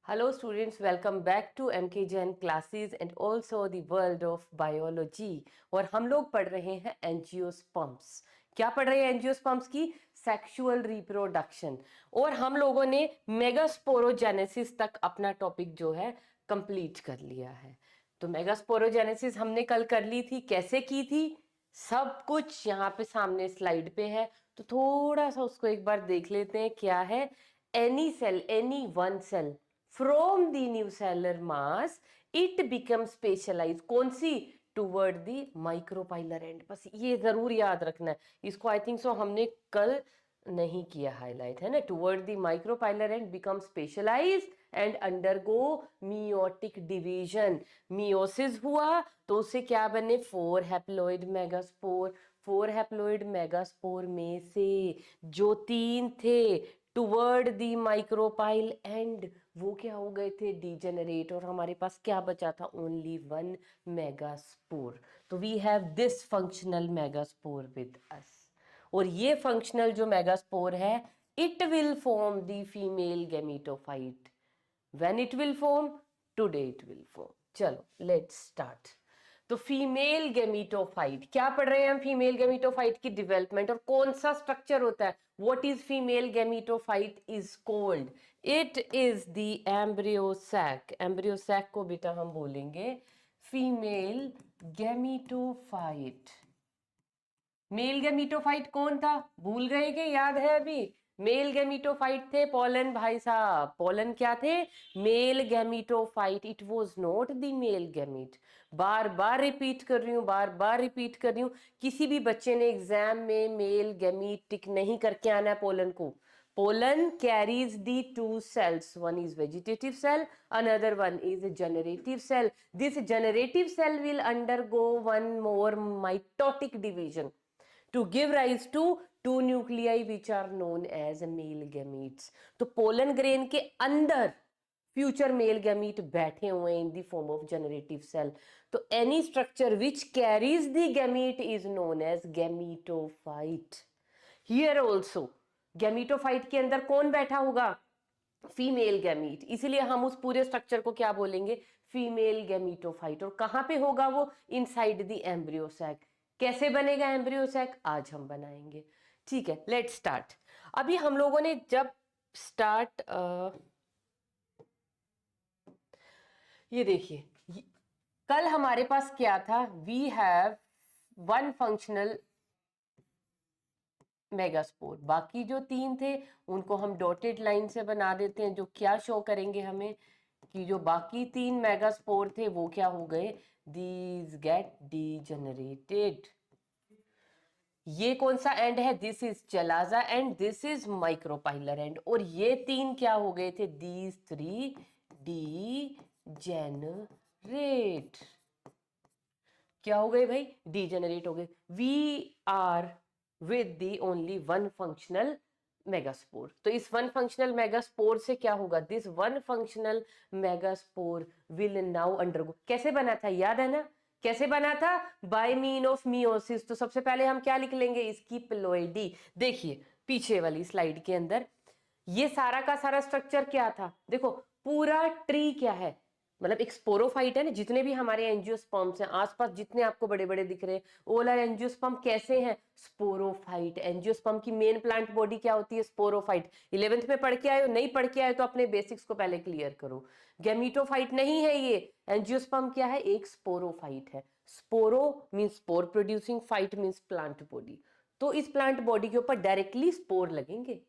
Hello students, welcome back to MK Jain classes and also the world of biology। और हम लोग पढ़ रहे हैं एंजियोस्पर्म्स। क्या पढ़ रहे हैं एंजियोस्पर्म्स की? Sexual reproduction. और हम लोगों ने मेगास्पोरोजेनेसिस तक अपना टॉपिक जो है कंप्लीट कर लिया है। तो मेगास्पोरोजेनेसिस हमने कल कर ली थी। कैसे की थी? सब कुछ यहाँ पे सामने स्लाइड पे है, तो थोड़ा सा उसको एक बार देख लेते हैं। क्या है? Any cell, any one cell from the nucellular mass it becomes specialized। कौन सी? Toward the micropylar end. बस ये जरूर याद रखना है इसको। आई थिंक सो हमने कल नहीं किया हाईलाइट, है ना। Toward the micropylar end become specialise and undergo meiotic division. Meiosis हुआ तो उससे क्या बने? 4 हैप्लॉइड मेगास्पोर। 4 हैप्लॉइड मेगास्पोर में से जो 3 थे टूवर्ड दी माइक्रोपाइल एंड, वो क्या हो गए थे? डीजेनरेट। और हमारे पास क्या बचा था? Only 1 megaspore. तो we have this functional megaspore with us. और ये फंक्शनल जो मेगास्पोर है, it will form the female gametophyte. When it will form? Today it will form. चलो लेट्स स्टार्ट। तो फीमेल गेमीटोफाइट, क्या पढ़ रहे हैं हम? फीमेल गेमीटोफाइट की डेवलपमेंट और कौन सा स्ट्रक्चर होता है। What is female gametophyte is called? It is the embryo sac. Embryo sac को बेटा हम बोलेंगे फीमेल गेमीटोफाइट। मेल गैमीटोफाइट कौन था? भूल गए कि याद है अभी? मेल गैमीटोफाइट थे पोलन भाई साहब। पोलन क्या थे? Male gametophyte. It was not the male gamete. बार बार रिपीट कर रही हूं, बार बार रिपीट कर रही हूं। किसी भी बच्चे ने एग्जाम में मेल गैमीट टिक नहीं करके आना है पोलन को। Pollen carries the two cells. One is vegetative cell, another one is a generative cell. This generative cell will undergo one more mitotic division to give rise to two nuclei which are known as male gametes। तो pollen grain के अंदर future male gamete बैठे हुए in the form of generative cell. तो any structure which carries the gamete is known as gametophyte. Here also gametophyte के अंदर कौन बैठा होगा? Female gamete. इसीलिए हम उस पूरे स्ट्रक्चर को क्या बोलेंगे? Female gametophyte. और कहां पे होगा वो? Inside the embryo sac. कैसे बनेगा एम्ब्रियो सैक? आज हम बनाएंगे। ठीक है, लेट स्टार्ट। अभी हम लोगों ने जब स्टार्ट ये देखिए, कल हमारे पास क्या था? We have one functional megaspore. बाकी जो 3 थे उनको हम डॉटेड लाइन से बना देते हैं, जो क्या शो करेंगे हमें कि जो बाकी 3 मेगास्पोर थे वो क्या हो गए? These get degenerated. ये कौन सा एंड है? This is chalaza end this is micropylar end. और ये 3 क्या हो गए थे? These 3 degenerate. क्या हो गए भाई? डीजेनरेट हो गए। We are with the only one functional megaspore. तो इस वन फंक्शनल मेगास्पोर से क्या होगा? This one functional megaspore will now undergo. कैसे बना था? याद है ना? कैसे बना था? Bye mean of meiosis. तो सबसे पहले हम क्या लिख लेंगे? इसकी प्लोइडी। देखिए पीछे वाली स्लाइड के अंदर ये सारा का सारा स्ट्रक्चर क्या था? देखो पूरा ट्री क्या है, मतलब एक स्पोरोफाइट है ना। जितने भी हमारे एंजियोस्पर्म्स हैं आसपास, जितने आपको बड़े बड़े दिख रहे हैं, वो वाला एंजियोस्पर्म कैसे हैं? स्पोरोफाइट। एंजियोस्पर्म की मेन प्लांट बॉडी क्या होती है? स्पोरोफाइट। 11th में पढ़ के आए हो? नहीं पढ़ के आए तो अपने बेसिक्स को पहले क्लियर करो। गैमीटोफाइट नहीं है ये। एंजियोस्पर्म क्या है? एक स्पोरोफाइट है। Sporo means spore producing, phyte means plant body. तो इस प्लांट बॉडी के ऊपर डायरेक्टली स्पोर लगेंगे।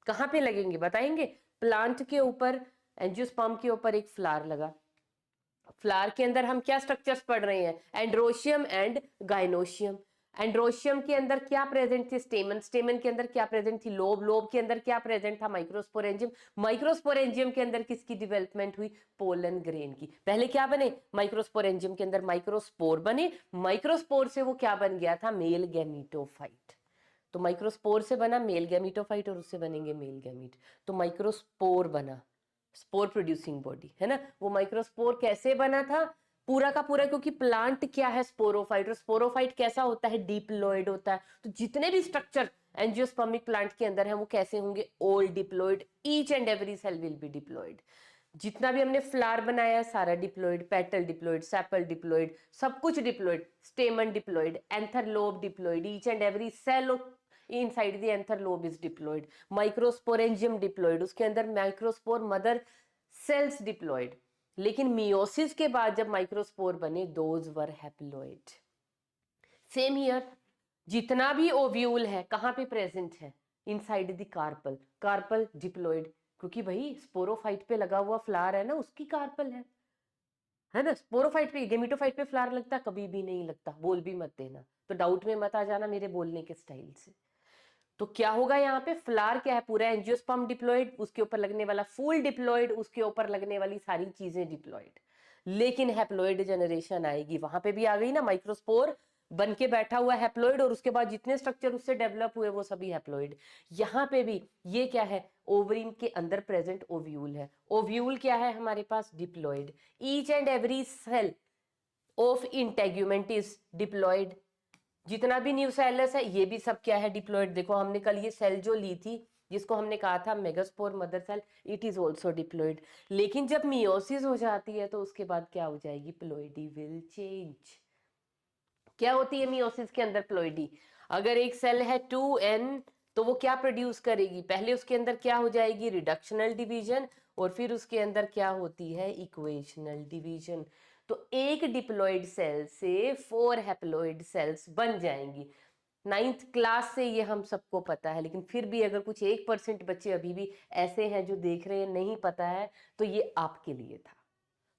कहां पे लगेंगे बताएंगे? प्लांट के ऊपर। एंजियोस्पर्म के ऊपर एक फ्लावर लगा। फ्लावर के अंदर हम क्या स्ट्रक्चर्स पढ़ रहे हैं? Androecium and gynoecium. एंड्रोशियम के अंदर क्या प्रेजेंट थी? स्टेमन। स्टेमन के अंदर क्या प्रेजेंट थी? लोब। लोब के अंदर क्या प्रेजेंट था? माइक्रोस्पोरेंजियम। माइक्रोस्पोरेंजियम के अंदर किसकी डेवलपमेंट हुई? पोलन ग्रेन की। पहले क्या बने? माइक्रोस्पोरेंजियम के अंदर माइक्रोस्पोर बने। माइक्रोस्पोर से वो क्या बन गया था? Mail gametophyte. तो माइक्रोस्पोर से बना मेल गैमीटोफाइट और उससे बनेंगे मेल गैमीट। तो माइक्रोस्पोर बना, स्पोर प्रोड्यूसिंग बॉडी, है ना। वो माइक्रोस्पोर कैसे बना था? पूरा का पूरा, क्योंकि प्लांट क्या है? स्पोरोफाइट। और स्पोरोफाइट कैसा होता है? डिप्लॉइड होता है। तो जितने भी स्ट्रक्चर एंजियोस्पर्मिक प्लांट के अंदर है वो कैसे होंगे? All diploid. Each and every cell will be diploid. जितना भी हमने फ्लावर बनाया सारा diploid, petal diploid, sepal diploid, सब कुछ diploid, stamen diploid, anther lobe diploid, each and every cell inside the anther lobe is diploid, microsporangium diploid, उसके अंदर microspore mother cells diploid. लेकिन मियोसिस के बाद जब माइक्रोस्पोर बने, those were haploid. Same here, जितना भी ओव्यूल है कहाँ पे प्रेजेंट है? Inside the carpel, carpel diploid, क्योंकि भाई स्पोरोफाइट पे लगा हुआ फ्लावर है ना, उसकी कार्पल है ना। स्पोरोफाइट पे, गेमिटोफाइट पे फ्लावर लगता? कभी भी नहीं लगता, बोल भी मत देना, तो डाउट में मत आ जाना मेरे बोलने के स्टाइल से। तो क्या होगा यहाँ पे? फ्लावर क्या है? पूरा एंजियोस्पर्म डिप्लॉइड, उसके ऊपर लगने वाला फूल डिप्लॉइड, उसके ऊपर लगने वाली सारी चीजें डिप्लॉइड। लेकिन हैप्लॉइड जनरेशन आएगी, वहां पे भी आ गई ना, माइक्रोस्पोर बन के बैठा हुआ हैप्लॉइड, और उसके बाद जितने स्ट्रक्चर उससे डेवलप हुए वो सभी हैप्लॉइड। यहाँ पे भी ये क्या है? ओवरिन के अंदर प्रेजेंट ओव्यूल है। ओव्यूल क्या है हमारे पास? Diploid. Each and every cell of integument is diploid. जितना भी न्यूसेलस है ये भी सब क्या है? डिप्लॉइड। देखो हमने कल ये सेल जो ली थी जिसको हमने कहा था megaspore mother cell, it is also diploid. लेकिन जब मियोसिस हो जाती है तो उसके बाद क्या हो जाएगी? Ploidy will change. क्या होती है मियोसिस के अंदर प्लॉइडी? अगर एक सेल है 2n, तो वो क्या प्रोड्यूस करेगी? पहले उसके अंदर क्या हो जाएगी? रिडक्शनल डिवीजन, और फिर उसके अंदर क्या होती है? Equational division. तो एक डिप्लॉइड सेल से 4 हैप्लॉइड सेल्स बन जाएंगी। 9th क्लास से ये हम सबको पता है, लेकिन फिर भी अगर कुछ 1% बच्चे अभी भी ऐसे हैं जो देख रहे हैं, नहीं पता है, तो ये आपके लिए था।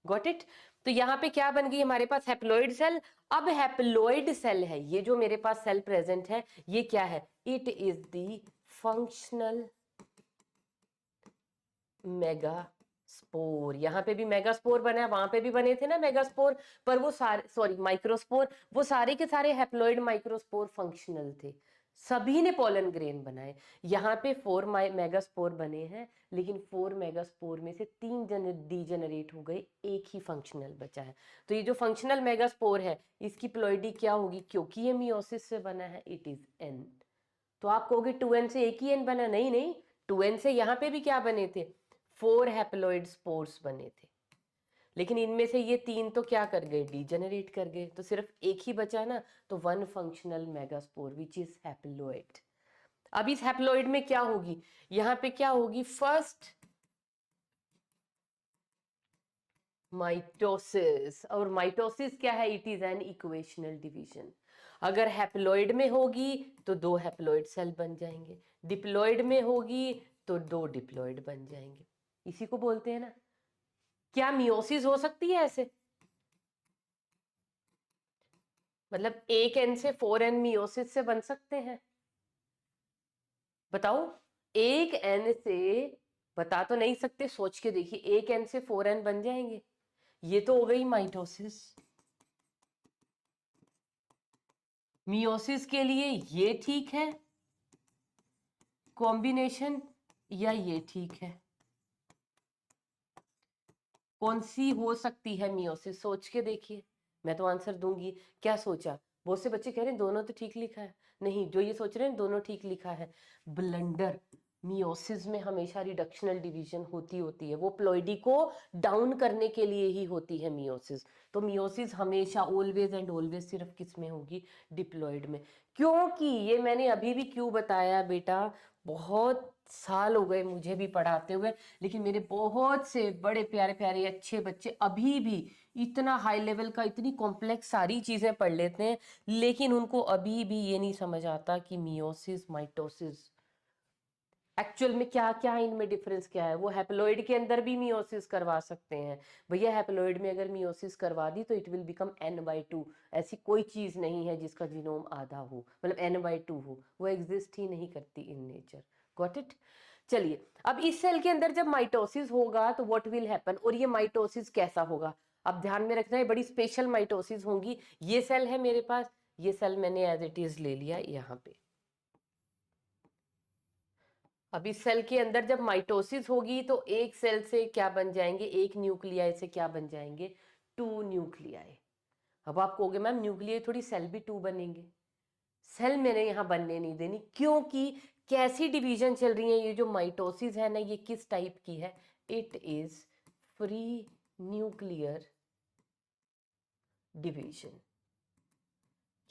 Got it? तो यहाँ पे क्या बन गई हमारे पास? Haploid cell. अब हैप्लॉइड सेल है ये जो मेरे पास सेल प्रेजेंट है, ये क्या है? It is the functional megaspore. यहाँ पे भी मेगास्पोर बना है, वहां पे भी बने थे ना मेगास्पोर, पर वो सारे, सॉरी माइक्रोस्पोर, वो सारे के सारे हैप्लॉइड माइक्रोस्पोर फंक्शनल थे, सभी ने पोलन ग्रेन बनाए। यहाँ पे 4 मेगास्पोर बने हैं, लेकिन 4 मेगास्पोर में से 3 डीजेनरेट हो गए, एक ही फंक्शनल बचा है। तो ये जो फंक्शनल मेगास्पोर है इसकी प्लॉइडी क्या होगी? क्योंकि ये मियोसिस से बना है, इट इज एन। तो आप कहोगे 2n से एक ही एन बना? नहीं नहीं, 2n से यहाँ पे भी क्या बने थे? 4 हैप्लॉइड स्पोर्स बने थे, लेकिन इनमें से ये 3 तो क्या कर गए? डीजेनरेट कर गए, तो सिर्फ एक ही बचा ना, तो 1 functional megaspore which is haploid. अब इस हैप्लॉइड में क्या होगी? यहाँ पे क्या होगी? First mitosis. और माइटोसिस क्या है? It is an equational division. अगर हैप्लॉइड में होगी तो 2 हैप्लॉइड सेल बन जाएंगे, डिप्लॉइड में होगी तो 2 डिप्लॉइड बन जाएंगे। इसी को बोलते हैं ना। क्या मियोसिस हो सकती है ऐसे? मतलब एक एन से 4n मियोसिस से बन सकते हैं? बताओ। एक एन से, बता तो नहीं सकते, सोच के देखिए, एक एन से 4n बन जाएंगे? ये तो हो गई माइटोसिस। मियोसिस के लिए ये ठीक है कॉम्बिनेशन, या ये ठीक है? कौन सी हो सकती है मियोसिस? सोच के देखिए, मैं तो आंसर दूंगी। क्या सोचा? बहुत से बच्चे कह रहे हैं दोनों तो ठीक लिखा है। नहीं, जो ये सोच रहे हैं दोनों ठीक लिखा है, ब्लंडर। मियोसिस में हमेशा रिडक्शनल डिवीजन होती है, वो प्लॉइडी को डाउन करने के लिए ही होती है मियोसिस। तो मियोसिस हमेशा ऑलवेज एंड ऑलवेज सिर्फ किस में होगी? डिप्लॉइड में। क्योंकि ये मैंने अभी भी क्यों बताया बेटा, बहुत साल हो गए मुझे भी पढ़ाते हुए, लेकिन मेरे बहुत से बड़े प्यारे प्यारे अच्छे बच्चे अभी भी इतना हाई लेवल का, इतनी कॉम्प्लेक्स सारी चीजें पढ़ लेते हैं, लेकिन उनको अभी भी ये नहीं समझ आता कि मियोसिस माइटोसिस एक्चुअल में क्या क्या है, इनमें डिफरेंस क्या है। वो हैप्लॉइड के अंदर भी मियोसिस करवा सकते हैं। भैया हैप्लॉइड में अगर मियोसिस करवा दी तो इट विल बिकम n/2। ऐसी कोई चीज नहीं है जिसका जीनोम आधा हो, मतलब n/2 हो, वो एग्जिस्ट ही नहीं करती इन नेचर। Got it? चलिए, अब इस सेल के अंदर जब माइटोसिस होगा तो व्हाट विल हैपन, और ये माइटोसिस कैसा होगा? अब ध्यान में रखना है, बड़ी स्पेशल माइटोसिस होंगी। ये सेल है मेरे पास, ये सेल मैंने एज इट इज ले लिया यहाँ पे। अब इस सेल के अंदर जब माइटोसिस होगी तो एक सेल से क्या बन जाएंगे? एक न्यूक्लियाई से क्या बन जाएंगे? 2 न्यूक्लियाई। अब आप कहोगे मैम न्यूक्लियाई थोड़ी सेल भी 2 बनेंगे। सेल मैंने यहाँ बनने नहीं देनी, क्योंकि कैसी डिवीजन चल रही है, ये जो माइटोसिस है ना, ये किस टाइप की है? It is free nuclear division.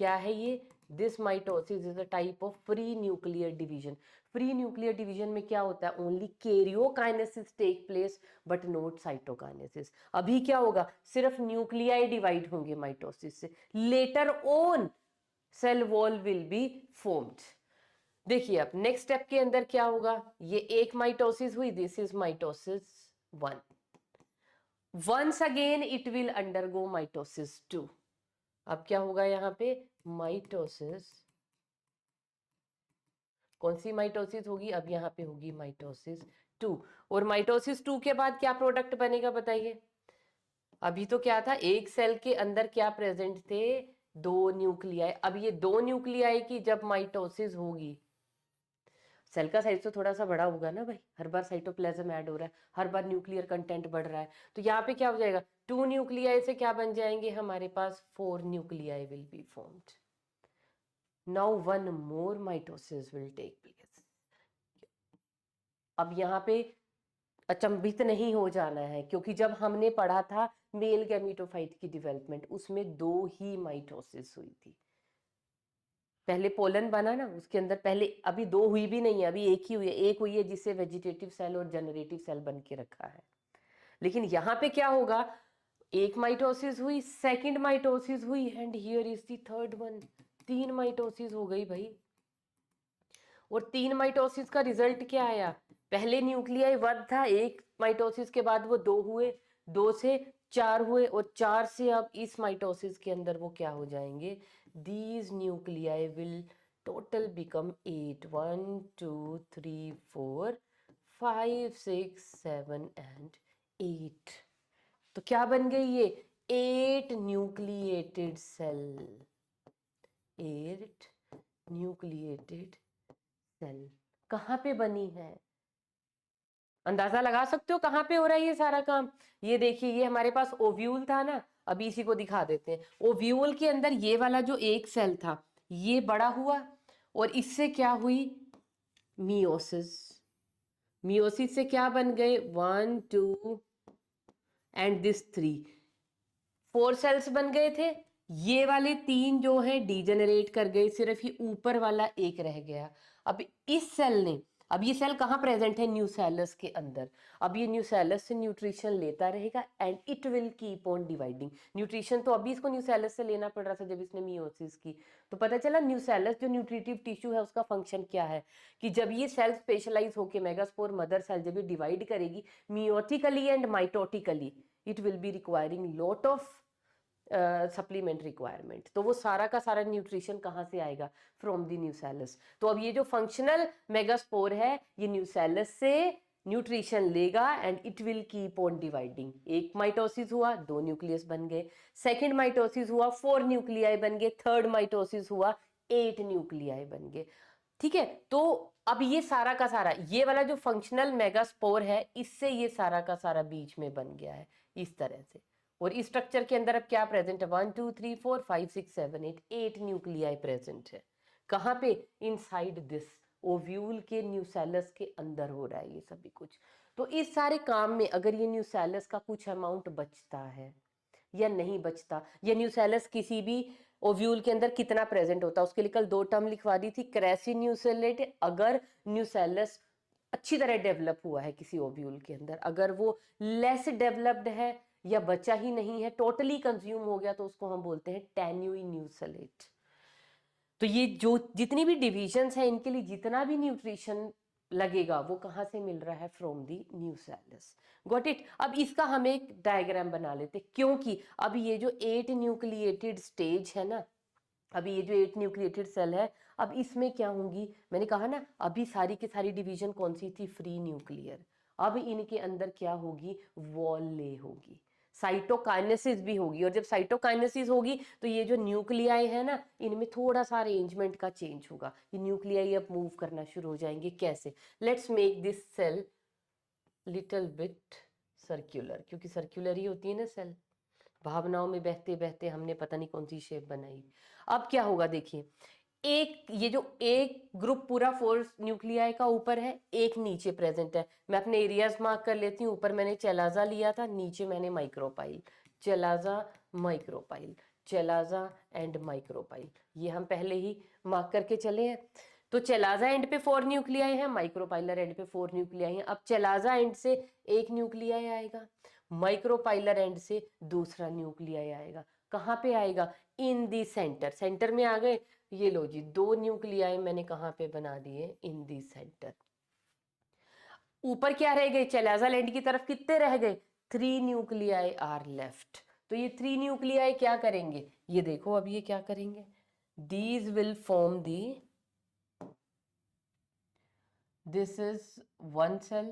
क्या है ये? This mitosis is a type of free nuclear division. Free nuclear division में क्या होता है? Only karyokinesis take place but not cytokinesis. अभी क्या होगा? सिर्फ न्यूक्लियाई डिवाइड होंगे माइटोसिस से, later on cell wall will be formed. देखिए अब नेक्स्ट स्टेप के अंदर क्या होगा? ये एक माइटोसिस हुई, this is mitosis 1। Once again it will undergo mitosis 2। अब क्या होगा यहाँ पे? माइटोसिस, कौन सी माइटोसिस होगी? अब यहाँ पे होगी माइटोसिस 2। और माइटोसिस 2 के बाद क्या प्रोडक्ट बनेगा बताइए? अभी तो क्या था? एक सेल के अंदर क्या प्रेजेंट थे? 2 न्यूक्लियाई। अब ये 2 न्यूक्लियाई की जब माइटोसिस होगी, सेल का साइज तो थोड़ा सा बड़ा होगा ना भाई, हर बार साइटोप्लाज्म ऐड हो रहा है, हर बार न्यूक्लियर कंटेंट बढ़ रहा है, तो यहाँ पे क्या हो जाएगा? 2 न्यूक्लियाई से क्या बन जाएंगे हमारे पास? 4 nuclei will be formed. Now one more mitosis will take place. अब यहाँ पे अचंभित नहीं हो जाना है, क्योंकि जब हमने पढ़ा था मेल गैमीटोफाइट की डेवलपमेंट, उसमें 2 ही माइटोसिस हुई थी। पहले पोलन बना ना, उसके अंदर पहले अभी 2 हुई भी नहीं है, अभी एक ही हुई है। एक हुई है जिससे वेजिटेटिव सेल और जनरेटिव सेल बन के रखा है। लेकिन यहाँ पे क्या होगा? एक माइटोसिस हुई, सेकंड माइटोसिस हुई, and here is the third one. 3 mitosis हो गई भाई। और 3 माइटोसिस का रिजल्ट क्या आया? पहले न्यूक्लियाई 1 था, एक माइटोसिस के बाद वो 2 हुए, 2 से 4 हुए, और 4 से अब इस माइटोसिस के अंदर वो क्या हो जाएंगे? These nuclei will total become 8। 1 2 3 4 5 6 7 and 8। तो क्या बन गई ये? 8 न्यूक्लिएटेड सेल। 8 न्यूक्लिएटेड सेल कहाँ पे बनी है? अंदाजा लगा सकते हो कहाँ पे हो रहा है ये सारा काम? ये देखिए, ये हमारे पास ओव्यूल था ना, अभी इसी को दिखा देते हैं। ओव्यूल के अंदर ये वाला जो एक सेल था, ये बड़ा हुआ, और इससे क्या हुई? मियोसिस। मियोसिस से क्या बन गए? 1 2 एंड दिस 3। 4 सेल्स बन गए थे। ये वाले 3 जो है डीजेनरेट कर गए, सिर्फ ये ऊपर वाला एक रह गया। अब इस सेल ने, अब ये सेल कहाँ प्रेजेंट है? न्यूसेलस के अंदर। अब ये न्यूसेलस से न्यूट्रिशन लेता रहेगा and it will keep on dividing. Nutrition तो अभी इसको न्यूसेलस से लेना पड़ रहा था जब इसने मियोसिस की। तो पता चला न्यूसेलस जो न्यूट्रिटिव टिश्यू है उसका फंक्शन क्या है, कि जब ये सेल स्पेशलाइज होकर मेगास्पोर मदर सेल जब ये डिवाइड करेगी meiotically and mitotically, it will be requiring lot of supplement requirement. तो वो सारा का सारा न्यूट्रिशन कहाँ से आएगा? From the nucellus. तो अब ये जो फंक्शनल मेगास्पोर है, ये न्यूसेलस से न्यूट्रिशन लेगा and it will keep on dividing. एक माइटोसिस हुआ, 2 न्यूक्लियस बन गए। सेकेंड माइटोसिस हुआ, 4 न्यूक्लियाई बन गए। थर्ड माइटोसिस हुआ, 8 न्यूक्लियाई बन गए। ठीक है, तो अब ये सारा का सारा, ये वाला जो फंक्शनल मेगास्पोर है, इससे ये सारा का सारा बीच में बन गया है इस तरह से। और इस स्ट्रक्चर के अंदर अब क्या प्रेजेंट है? 1 2 3 4 5 6 7 8 8 न्यूक्लियाई प्रेजेंट है। कहाँ पे? इनसाइड दिस ओव्यूल के न्यूसेलस के अंदर हो रहा है ये सभी कुछ। तो इस सारे काम में अगर ये न्यूसेलस का कुछ अमाउंट बचता है या नहीं बचता, या न्यूसेलस किसी भी ओव्यूल के अंदर कितना प्रेजेंट होता है, उसके लिए कल 2 टर्म लिखवा दी थी, क्रेसी न्यूसेलेट। अगर न्यूसेलस अच्छी तरह डेवलप हुआ है किसी ओव्यूल के अंदर, अगर वो लेस डेवलप्ड है या बचा ही नहीं है, टोटली कंज्यूम हो गया, तो उसको हम बोलते हैं टेन्यूई न्यूसेलेट। तो ये जो जितनी भी डिविजन्स हैं, इनके लिए जितना भी न्यूट्रिशन लगेगा वो कहाँ से मिल रहा है? From the nucellus. Got it? अब इसका हम एक डायग्राम बना लेते, क्योंकि अब ये जो 8 न्यूक्लिएटेड स्टेज है ना, अभी ये जो 8 न्यूक्लिएटेड सेल है, अब इसमें क्या होंगी? मैंने कहा ना अभी सारी की सारी डिवीजन कौन सी थी? Free nuclear. अब इनके अंदर क्या होगी? वॉल ले होगी, साइटोकाइनेसिस भी होगी। और जब साइटोकाइनेसिस होगी तो ये जो न्यूक्लियाई है ना, इनमें थोड़ा सा अरेंजमेंट का चेंज होगा। ये न्यूक्लियाई अब मूव करना शुरू हो जाएंगे। कैसे? Let's make this cell little bit circular, क्योंकि सर्क्यूलर ही होती है ना सेल। भावनाओं में बहते बहते हमने पता नहीं कौन सी शेप बनाई। अब क्या होगा देखिए, ये जो एक ग्रुप पूरा 4 न्यूक्लियाई का ऊपर है, एक नीचे प्रेजेंट है। मैं अपने एरियाज मार्क कर लेती हूँ। ऊपर मैंने चेलाजा लिया था, नीचे मैंने माइक्रोपाइल, चेलाजा माइक्रोपाइल, चेलाजा एंड माइक्रोपाइल, ये हम पहले ही मार्क करके चले हैं। तो चेलाजा एंड पे 4 न्यूक्लियाई है, माइक्रोपाइलर एंड पे 4 न्यूक्लियाई है। अब चेलाजा एंड से एक न्यूक्लियाई आएगा, माइक्रोपाइलर एंड से दूसरा न्यूक्लियाई आएगा। कहाँ पे आएगा? इन दी सेंटर। सेंटर में आ गए, ये लो जी, 2 न्यूक्लियाई मैंने कहाँ पे बना दिए? इन दी सेंटर। ऊपर क्या रह गए? चेलाजा एंड की तरफ कितने रह गए? 3 न्यूक्लियाई आर लेफ्ट। तो ये 3 न्यूक्लियाई क्या करेंगे? ये देखो अब ये क्या करेंगे? These will form the, this is one cell,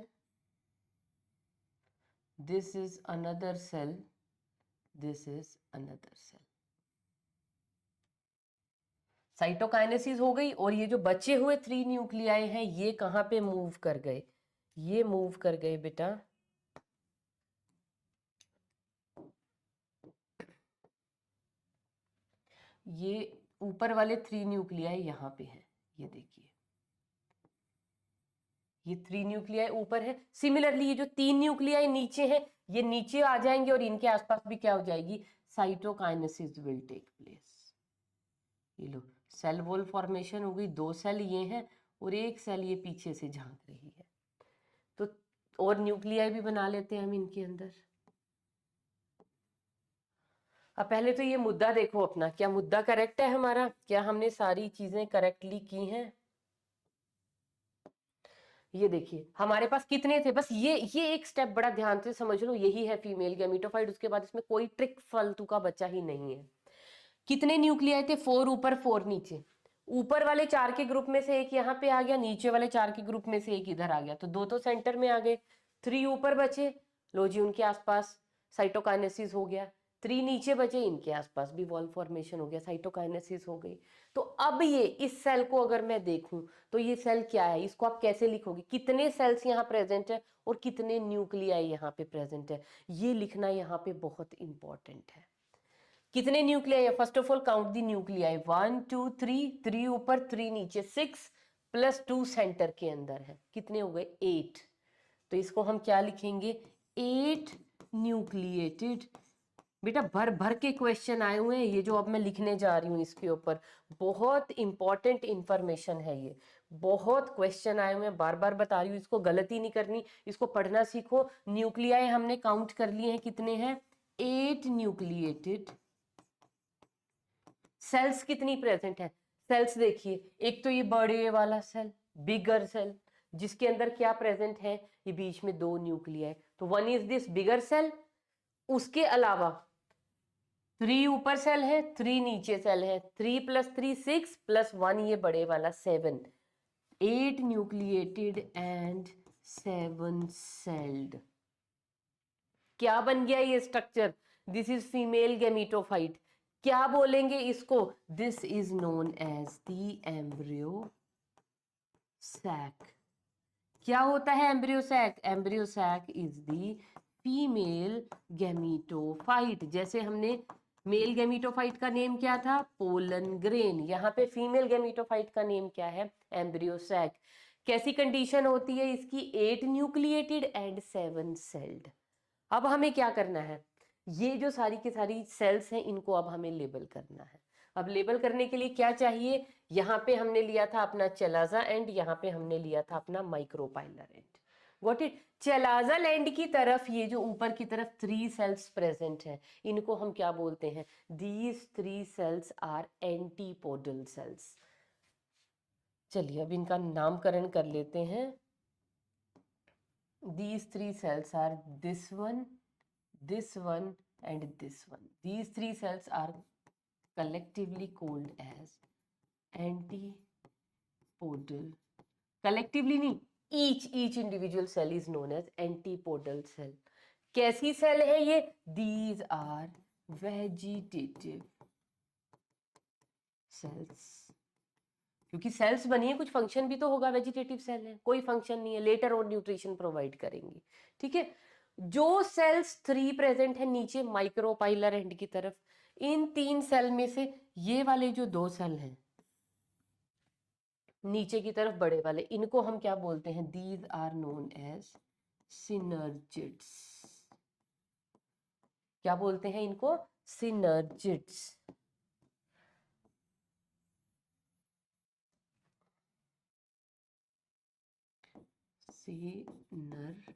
this is another cell, this is another cell। Cytokinesis हो गई। और ये जो बचे हुए 3 न्यूक्लियाई हैं, ये कहाँ पे मूव कर गए? ये मूव कर गए बेटा, ये ऊपर वाले 3 न्यूक्लियाई यहाँ पे हैं। ये देखिए, ये 3 न्यूक्लियाई ऊपर है। सिमिलरली ये जो 3 न्यूक्लियाई नीचे हैं, ये नीचे आ जाएंगे और इनके आसपास भी क्या हो जाएगी? Cytokinesis will take place. ये लो, सेल वॉल फॉर्मेशन हो गई। 2 सेल ये हैं और एक सेल ये पीछे से झांक रही है। तो और न्यूक्लियाई भी बना लेते हैं हम इनके अंदर। अब पहले तो ये मुद्दा देखो अपना, क्या मुद्दा करेक्ट है हमारा? क्या हमने सारी चीजें करेक्टली की हैं? ये देखिए हमारे पास कितने थे, बस ये एक स्टेप बड़ा ध्यान से समझ लो, यही है फीमेल गैमेटोफाइट। उसके बाद इसमें कोई ट्रिक फालतू का बचा ही नहीं है। कितने न्यूक्लियाई थे? 4 ऊपर 4 नीचे। ऊपर वाले 4 के ग्रुप में से एक यहाँ पे आ गया, नीचे वाले 4 के ग्रुप में से एक इधर आ गया, तो 2 तो सेंटर में आ गए। 3 ऊपर बचे, लो जी उनके आसपास साइटोकाइनेसिस हो गया। 3 नीचे बचे, इनके आसपास भी वॉल फॉर्मेशन हो गया, साइटोकाइनेसिस हो गई। तो अब ये इस सेल को अगर मैं देखूं तो ये सेल क्या है? इसको आप कैसे लिखोगे? कितने सेल्स यहाँ प्रेजेंट है और कितने न्यूक्लियाई यहाँ पे प्रेजेंट है, ये लिखना यहाँ पे बहुत इंपॉर्टेंट है। कितने न्यूक्लियाई है? First of all count the nuclei, 1 2 3, 3 ऊपर 3 नीचे, 6 प्लस 2 सेंटर के अंदर है, कितने हो गए? 8। तो इसको हम क्या लिखेंगे? 8 न्यूक्लिएटेड। बेटा भर भर के क्वेश्चन आए हुए हैं, ये जो अब मैं लिखने जा रही हूँ इसके ऊपर बहुत इंपॉर्टेंट इंफॉर्मेशन है। ये बहुत क्वेश्चन आए हुए हैं, बार बार बता रही हूँ, इसको गलती नहीं करनी, इसको पढ़ना सीखो। न्यूक्लियाई हमने काउंट कर लिए हैं, कितने हैं? 8 न्यूक्लिएटेड। सेल्स कितनी प्रेजेंट है? सेल्स देखिए, एक तो ये बड़े वाला सेल, बिगर सेल, जिसके अंदर क्या प्रेजेंट है? ये बीच में 2 न्यूक्लियाई, तो 1 इज दिस बिगर सेल। उसके अलावा 3 ऊपर सेल है, 3 नीचे सेल है, 3 प्लस 3 6 प्लस 1 ये बड़े वाला 7। 8 न्यूक्लिएटेड एंड 7 सेल्ड। क्या बन गया ये structure? This is female gametophyte. क्या बोलेंगे इसको? This is known as the embryo sac. क्या होता है embryo sac? Embryo sac is the female gametophyte. जैसे हमने मेल गैमेटोफाइट का नेम क्या था? Pollen grain. यहाँ पे फीमेल गैमेटोफाइट का नेम क्या है? Embryo sac. कैसी कंडीशन होती है इसकी? 8 न्यूक्लिएटेड एंड 7 सेल्ड। अब हमें क्या करना है? ये जो सारी की सारी सेल्स हैं, इनको अब हमें लेबल करना है। अब लेबल करने के लिए क्या चाहिए? यहाँ पे हमने लिया था अपना चेलाजा एंड, यहाँ पे हमने लिया था अपना micropylar end. Got it? Chalaza end की तरफ ये जो ऊपर की तरफ 3 सेल्स प्रेजेंट हैं, इनको हम क्या बोलते हैं? These 3 cells are antipodal cells. चलिए अब इनका नामकरण कर लेते हैं। These 3 cells are this one and this one. These 3 cells are collectively called as antipodal. Collectively नहीं, each individual cell is known as antipodal cell. कैसी सेल है ये? These are vegetative cells. क्योंकि सेल्स बनी है, कुछ फंक्शन भी तो होगा। वेजिटेटिव सेल है, कोई फंक्शन नहीं है, लेटर और न्यूट्रिशन प्रोवाइड करेंगे। ठीक है, जो सेल्स 3 प्रेजेंट है नीचे माइक्रोपाइलर एंड की तरफ, इन 3 सेल में से ये वाले जो 2 सेल हैं, नीचे की तरफ बड़े वाले, इनको हम क्या बोलते हैं? These are known as synergids. क्या बोलते हैं इनको? सिनर्जिड्स। सिनर्जिड्स।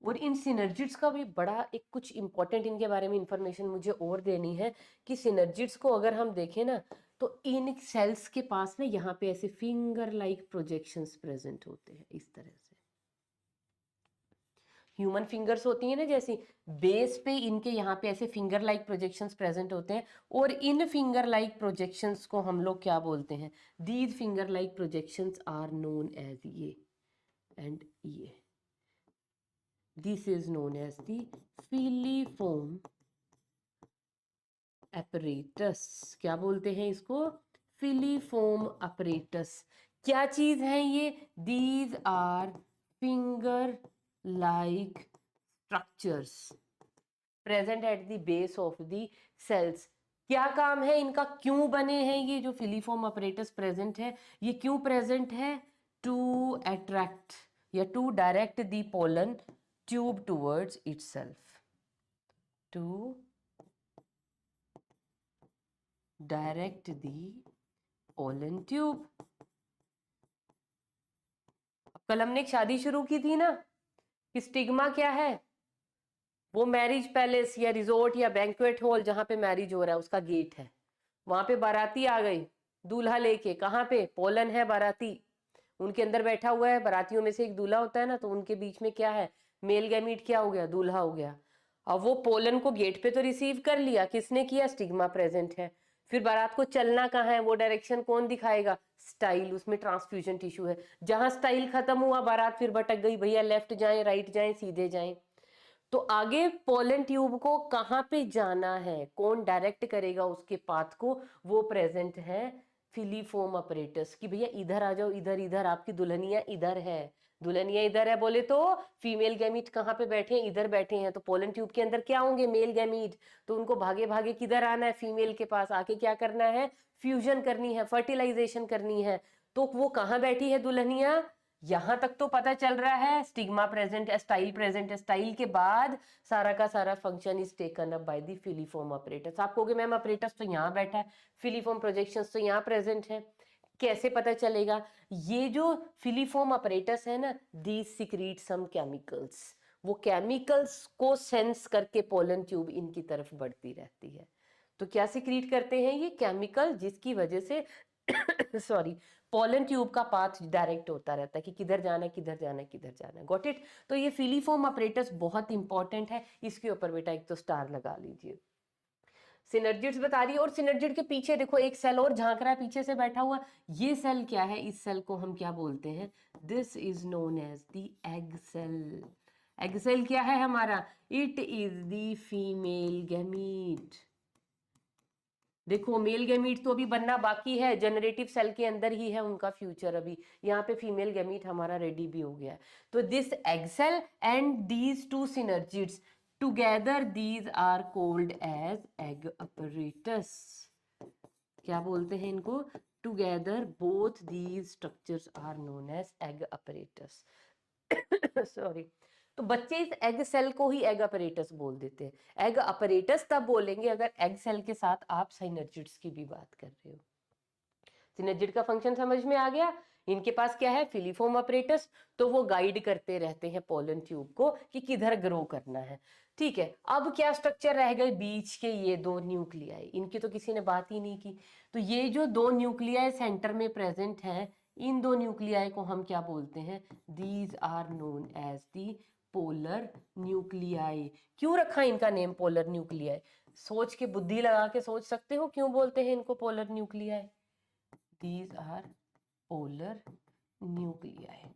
और इन सिनर्जिड्स का भी बड़ा एक कुछ इंपॉर्टेंट इनके बारे में इंफॉर्मेशन मुझे और देनी है कि सिनर्जिड्स को अगर हम देखें ना, तो इन सेल्स के पास ना यहाँ पे ऐसे फिंगर लाइक प्रोजेक्शंस प्रेजेंट होते हैं इस तरह से। ह्यूमन फिंगर्स होती है ना जैसी, बेस पे इनके यहाँ पे ऐसे फिंगर लाइक प्रोजेक्शंस प्रेजेंट होते हैं। और इन फिंगर लाइक प्रोजेक्शंस को हम लोग क्या बोलते हैं? These finger like projections are known as ये एंड ये। This is known as the filiform apparatus। क्या बोलते हैं इसको? Filiform apparatus। क्या चीज है ये? These are finger like structures present at the base of the cells. क्या काम है इनका? क्यों बने हैं ये जो फिलीफोम apparatus प्रेजेंट है? ये क्यों प्रेजेंट है? टू अट्रैक्ट या to direct the pollen tube towards itself. To direct the pollen tube. कल हमने एक शादी शुरू की थी ना कि स्टिग्मा क्या है? वो मैरिज पैलेस या रिजोर्ट या बैंक्वेट हॉल जहां पे मैरिज हो रहा है उसका गेट है। वहां पे बाराती आ गई दूल्हा लेके, कहाँ पे? पोलन है बाराती, उनके अंदर बैठा हुआ है। बारातियों में से एक दूल्हा होता है ना, तो उनके बीच में क्या है? मेल गैमीट क्या हो गया? दूल्हा हो गया। अब वो पोलन को गेट पे तो रिसीव कर लिया, किसने किया? स्टिग्मा प्रेजेंट है। फिर बारात को चलना कहाँ है? वो डायरेक्शन कौन दिखाएगा? स्टाइल, उसमें ट्रांसफ्यूजन टिश्यू है। जहां स्टाइल खत्म हुआ बारात फिर भटक गई, भैया लेफ्ट जाएं राइट जाएं सीधे जाएं। तो आगे पोलन ट्यूब को कहाँ पे जाना है, कौन डायरेक्ट करेगा उसके पाथ को? वो प्रेजेंट है फिलीफोम apparatus कि भैया इधर आ जाओ, इधर इधर आपकी दुल्हनिया इधर है। दुल्हनिया इधर है बोले तो फीमेल गैमीट कहाँ पे बैठे हैं? इधर बैठे हैं। तो पोलन ट्यूब के अंदर क्या होंगे? Mail gamete. तो उनको भागे भागे किधर आना है? फीमेल के पास आके क्या करना है? फ्यूजन करनी है, फर्टिलाइजेशन करनी है। तो वो कहाँ बैठी है दुल्हनिया? यहां तक तो पता चल रहा है स्टिग्मा प्रेजेंट है, स्टाइल प्रेजेंट है। स्टाइल के बाद सारा का सारा function is taken up by the filiform apparatus। आप कहोगे मैम apparatus तो यहाँ बैठा है, फिलीफोम प्रोजेक्शंस तो यहाँ प्रेजेंट है, कैसे पता चलेगा? ये जो फिलीफोम apparatus है ना, दीज सिक्रीट सम केमिकल्स। वो केमिकल्स को सेंस करके पोलन ट्यूब इनकी तरफ बढ़ती रहती है। तो क्या सिक्रीट करते हैं ये? केमिकल, जिसकी वजह से सॉरी पोलन ट्यूब का पाथ डायरेक्ट होता रहता है कि किधर जाना है किधर जाना है किधर जाना है। Got it? तो ये फिलीफोम apparatus बहुत इंपॉर्टेंट है, इसके ऊपर बेटा एक तो स्टार लगा लीजिए। सिनर्जिड्स बता रही है, और सिनर्जिड के पीछे देखो एक सेल और झांक रहा है पीछे से बैठा हुआ। ये सेल क्या है? इस सेल को हम क्या बोलते हैं? This is known as the egg cell. Egg cell क्या है हमारा? It is the female gamete. देखो मेल गैमीट तो अभी बनना बाकी है, जनरेटिव सेल के अंदर ही है उनका फ्यूचर। अभी यहाँ पे फीमेल गैमीट हमारा रेडी भी हो गया है। तो this egg cell and these two synergids together these are called as egg apparatus। क्या बोलते हैं इनको? Together both these structures are known as egg apparatus। Sorry. तो बच्चे इस एग सेल को ही एग apparatus बोल देते हैं। एग apparatus तब बोलेंगे अगर एग सेल के साथ आप सिनर्जिड्स की भी बात कर रहे हो। सिनर्जिड का फंक्शन समझ में आ गया? इनके पास क्या है? Filiform apparatus। तो वो गाइड करते रहते हैं पोलन ट्यूब को कि किधर ग्रो करना है। ठीक है, अब क्या स्ट्रक्चर रह गए? बीच के ये दो न्यूक्लियाई, इनकी तो किसी ने बात ही नहीं की। तो ये जो दो न्यूक्लियाई सेंटर में प्रेजेंट हैं, इन दो न्यूक्लियाई को हम क्या बोलते हैं? These are known as the polar nuclei. क्यों रखा इनका नेम पोलर न्यूक्लियाई? सोच के, बुद्धि लगा के सोच सकते हो क्यों बोलते हैं इनको polar nuclei? These are polar nuclei.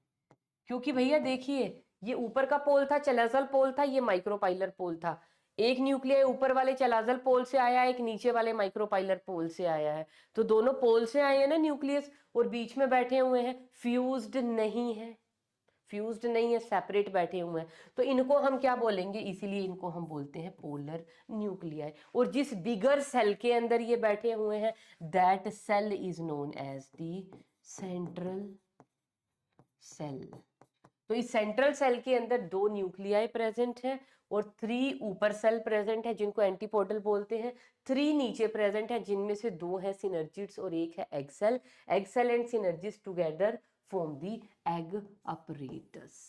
क्योंकि भैया देखिए, ये ऊपर का पोल था चलाजल पोल था, ये माइक्रोपाइलर पोल था। एक न्यूक्लियाई ऊपर वाले चलाजल पोल से आया है, एक नीचे वाले माइक्रोपाइलर पोल से आया है। तो दोनों पोल से आए हैं ना न्यूक्लियस, और बीच में बैठे हुए हैं, फ्यूज्ड नहीं है। फ्यूज्ड नहीं है, सेपरेट बैठे हुए हैं, तो इनको हम क्या बोलेंगे, इसीलिए इनको हम बोलते हैं पोलर न्यूक्लियाई। और जिस बिगर सेल के अंदर ये बैठे हुए हैं, that cell is known as the central cell. तो इस सेंट्रल सेल के अंदर 2 न्यूक्लियाई प्रेजेंट है और 3 ऊपर सेल प्रेजेंट है जिनको एंटीपोडल बोलते हैं, 3 नीचे प्रेजेंट है जिनमें से 2 है सिनर्जिड्स और 1 है egg cell. Egg cell and synergids together form the egg apparatus.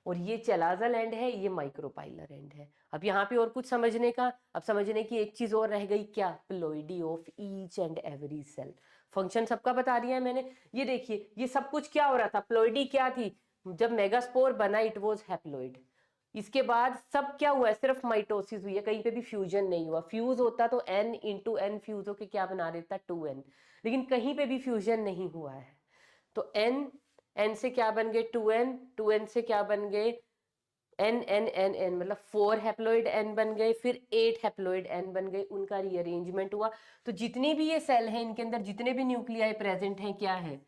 और ये चलाजल एंड है, ये माइक्रोपाइलर एंड है। अब यहाँ पे और कुछ समझने का, अब समझने की एक चीज और रह गई, क्या, ploidy of each and every cell. Function सबका बता दिया है मैंने। ये देखिए, ये सब कुछ क्या हो रहा था, प्लॉइडी क्या थी, जब मेगास्पोर बना इट वाज हैप्लॉइड। इसके बाद सब क्या हुआ है, सिर्फ माइटोसिस हुई है, कहीं पे भी फ्यूजन नहीं हुआ। फ्यूज होता तो n इंटू एन फ्यूज होके क्या बना देता, 2n, लेकिन कहीं पे भी फ्यूजन नहीं हुआ है। तो n से क्या बन गए 2n, 2n से क्या बन गए n मतलब 4 हैप्लॉइड n बन गए, फिर 8 हैप्लॉइड n बन गए, उनका रीअरेंजमेंट हुआ। तो जितनी भी ये सेल हैं, इनके अंदर जितने भी न्यूक्लियाई प्रेजेंट हैं, क्या है,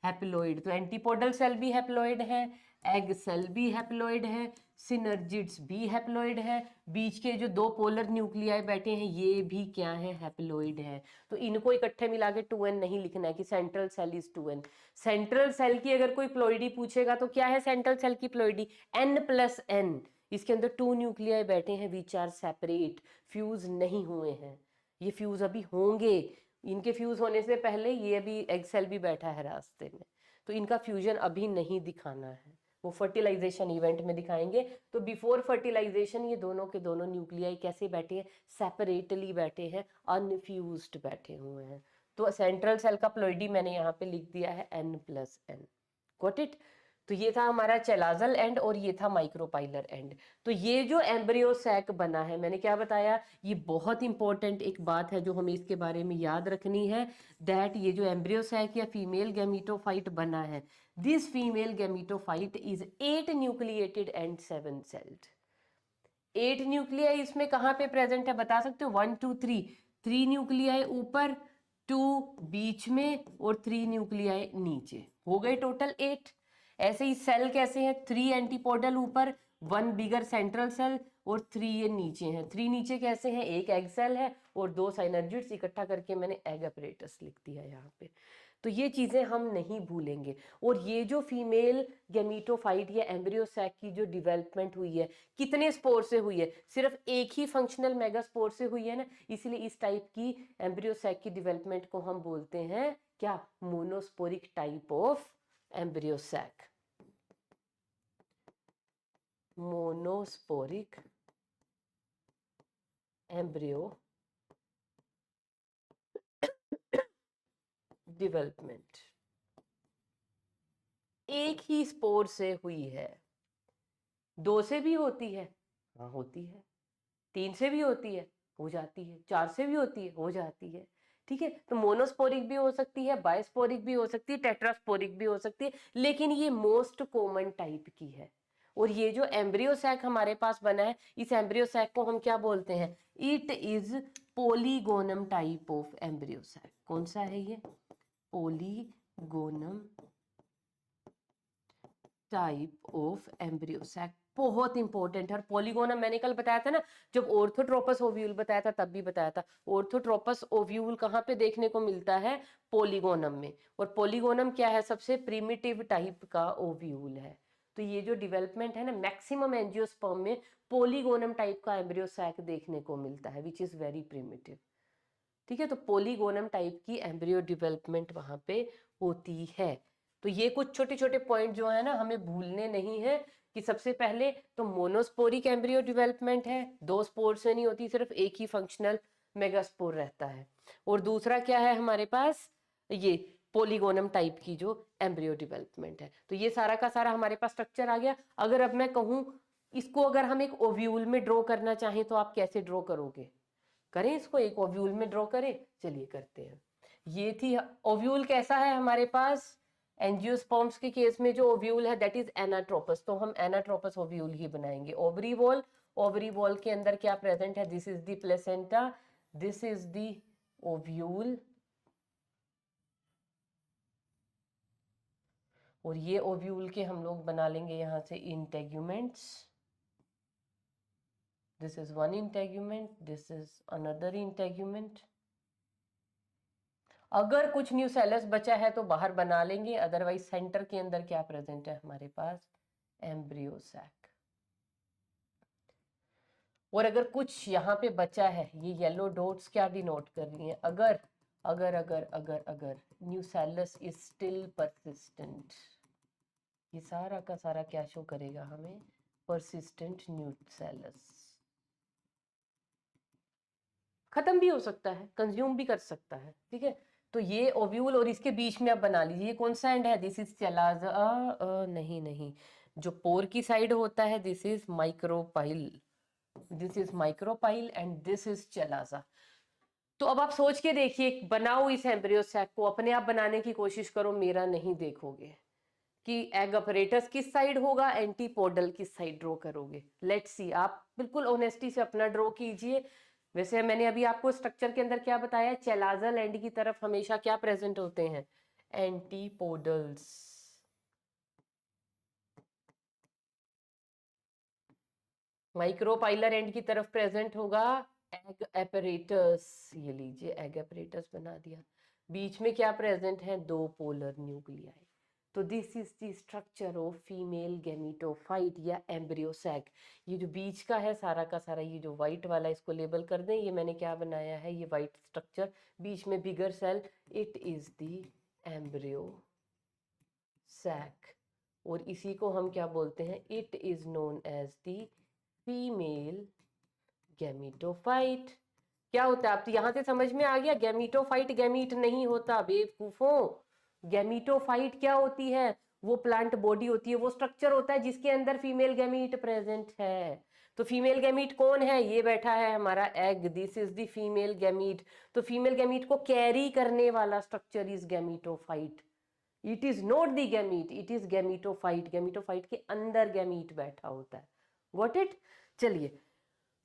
हैप्लॉइड। तो एंटीपोडल सेल भी हैप्लॉइड है, एग सेल भी हैप्लॉइड है, सिनर्जिड्स भी हैप्लॉइड है, बीच के जो 2 पोलर न्यूक्लियाई बैठे हैं ये भी क्या है, हैप्लॉइड है। तो इनको इकट्ठे मिला के 2n नहीं लिखना है कि central cell is 2n। Central cell की अगर कोई प्लॉइडी पूछेगा तो क्या है सेंट्रल सेल की प्लॉइडी, n+n। इसके अंदर 2 न्यूक्लियाई बैठे हैं विच आर सेपरेट, फ्यूज नहीं हुए हैं। ये फ्यूज अभी होंगे, इनके फ्यूज होने से पहले ये अभी एग सेल भी बैठा है रास्ते में, तो इनका फ्यूजन अभी नहीं दिखाना है, वो फर्टिलाइजेशन इवेंट में दिखाएंगे। तो बिफोर फर्टिलाइजेशन ये दोनों के दोनों न्यूक्लियाई कैसे बैठे हैं, सेपरेटली बैठे हैं, अनफ्यूज्ड बैठे हुए हैं। तो सेंट्रल सेल का प्लॉइडी मैंने यहाँ पे लिख दिया है n+n। Got it. तो ये था हमारा चलाजल एंड और ये था माइक्रोपाइलर एंड। तो ये जो एम्ब्रियो सैक बना है, मैंने क्या बताया, ये बहुत इंपॉर्टेंट एक बात है जो हमें इसके बारे में याद रखनी है, दैट ये जो एम्ब्रियो सैक या फीमेल गैमीटोफाइट बना है, this female gametophyte is 8 nucleated and 7 sailed. 8 nuclei इसमें कहाँ पे प्रेजेंट है बता सकते हो, 1 2 3, 3 न्यूक्लियाई ऊपर, 2 बीच में और 3 न्यूक्लियाई नीचे, हो गए टोटल 8। ऐसे ही सेल कैसे हैं, 3 एंटीपोडल ऊपर, 1 बिगर सेंट्रल सेल और 3 ये नीचे हैं। 3 नीचे कैसे हैं, एक एग सेल है और 2 साइनर्जिड्स, इकट्ठा करके मैंने एग अपरेटस लिख दिया यहाँ पे। तो ये चीजें हम नहीं भूलेंगे। और ये जो फीमेल गैमीटोफाइट या एम्ब्रियो सैक की जो डेवलपमेंट हुई है, कितने स्पोर से हुई है, सिर्फ एक ही फंक्शनल मेगास्पोर से हुई है ना, इसलिए इस टाइप की एम्ब्रियो सैक की डेवलपमेंट को हम बोलते हैं क्या, monosporic type of embryo sac, monosporic embryo development एक ही स्पोर से हुई है। 2 से भी होती है, हाँ होती है, 3 से भी होती है, हो जाती है, 4 से भी होती है, हो जाती है। ठीक है, तो मोनोस्पोरिक भी हो सकती है, बाइस्पोरिक भी हो सकती है, टेट्रास्पोरिक भी हो सकती है, लेकिन ये मोस्ट कॉमन टाइप की है। और ये जो एम्ब्रियो सैक हमारे पास बना है, इस एम्ब्रियो सैक को हम क्या बोलते हैं, it is polygonum type of embryo sac. कौन सा है ये, polygonum type of embryo sac, बहुत इंपॉर्टेंट है। और पॉलीगोनम मैंने कल बताया था ना, जब ऑर्थोट्रोपस ओव्यूल बताया था तब भी बताया था, ऑर्थोट्रोपस ओव्यूल कहाँ पे देखने को मिलता है, पॉलीगोनम में। और पॉलीगोनम क्या है, सबसे प्रिमिटिव टाइप का ओव्यूल है। तो ये जो डेवलपमेंट है ना, मैक्सिमम एंजियोस्पर्म में पॉलीगोनम टाइप का एम्ब्रियो सैक देखने को मिलता है, विच इज वेरी प्रिमिटिव। ठीक है, तो पॉलीगोनम टाइप की एम्ब्रियो डेवलपमेंट वहां पे होती है। तो ये कुछ छोटे छोटे पॉइंट जो है ना हमें भूलने नहीं है, कि सबसे पहले तो मोनोस्पोरिक एम्ब्रियो डेवलपमेंट है, 2 स्पोर से नहीं होती, सिर्फ एक ही फंक्शनल मेगास्पोर रहता है। और दूसरा क्या है हमारे पास, ये पॉलीगोनम टाइप की जो एम्ब्रियो डेवलपमेंट है। तो ये सारा का सारा हमारे पास स्ट्रक्चर आ गया। अगर अब मैं कहूँ इसको अगर हम एक ओव्यूल में ड्रॉ करना चाहें तो आप कैसे ड्रॉ करोगे, करें इसको एक ओव्यूल में ड्रॉ करें, चलिए करते हैं। ये थी ओव्यूल, कैसा है हमारे पास, एंजियोस्पर्म्स के केस में जो ओव्यूल है दैट इज एनाट्रोपस, तो हम एनाट्रोपस ओव्यूल ही बनाएंगे। ओवरी वॉल, ओवरी वॉल के अंदर क्या प्रेजेंट है, this is the placenta, this is the ovule. और ये ओव्यूल के हम लोग बना लेंगे यहाँ से integuments. This is one integument, this is another integument. अगर कुछ न्यूसेलस बचा है तो बाहर बना लेंगे, अदरवाइज सेंटर के अंदर क्या प्रेजेंट है हमारे पास, एम्ब्रियो सैक। और अगर कुछ यहाँ पे बचा है, ये येलो डॉट्स क्या डिनोट कर रही हैं, अगर अगर अगर अगर अगर न्यूसेलस इज स्टिल परसिस्टेंट, ये सारा का सारा क्या शो करेगा हमें, परसिस्टेंट न्यूसेलस। खत्म भी हो सकता है, कंज्यूम भी कर सकता है, ठीक है। तो ये ओव्यूल और इसके बीच में आप बना लीजिए, ये कौन सा एंड है, दिस इज चलाजा, नहीं नहीं, जो पोर की साइड होता है this is micropyle, this is micropyle and this is chalaza. तो अब आप सोच के देखिए, बनाओ इस एम्ब्रियो सैक को, अपने आप बनाने की कोशिश करो, मेरा नहीं देखोगे कि एग अपरेटस किस साइड होगा, एंटीपोडल किस साइड ड्रॉ करोगे। लेट्स सी, आप बिल्कुल ऑनेस्टी से अपना ड्रॉ कीजिए। वैसे मैंने अभी आपको स्ट्रक्चर के अंदर क्या बताया, चेलाजल एंड की तरफ हमेशा क्या प्रेजेंट होते हैं, एंटीपोडल्स। माइक्रोपाइलर एंड की तरफ प्रेजेंट होगा एग एपरेटस, ये लीजिए एग एपरेटस बना दिया। बीच में क्या प्रेजेंट है, दो पोलर न्यूक्लियाई। तो this is the structure of female gametophyte या एम्ब्रियो सैक। ये जो बीच का है सारा का सारा, ये जो व्हाइट वाला इसको लेबल कर दें, ये मैंने क्या बनाया है, ये व्हाइट स्ट्रक्चर, बीच में bigger cell, it is the embryo sac. और इसी को हम क्या बोलते हैं, it is known as the female gametophyte. क्या होता है, आप तो यहां से समझ में आ गया, गैमीटोफाइट गैमीट नहीं होता बेवकूफों। गैमीटोफाइट क्या होती है, वो प्लांट बॉडी होती है, वो स्ट्रक्चर होता है जिसके अंदर फीमेल गैमीट प्रेजेंट है। तो फीमेल गैमीट कौन है, ये बैठा है हमारा egg, this is the female gamete. तो फीमेल गैमीट को कैरी करने वाला structure is gametophyte. It is not the gamete, it is gametophyte. Gametophyte के अंदर गैमीट बैठा होता है। Got it. चलिए,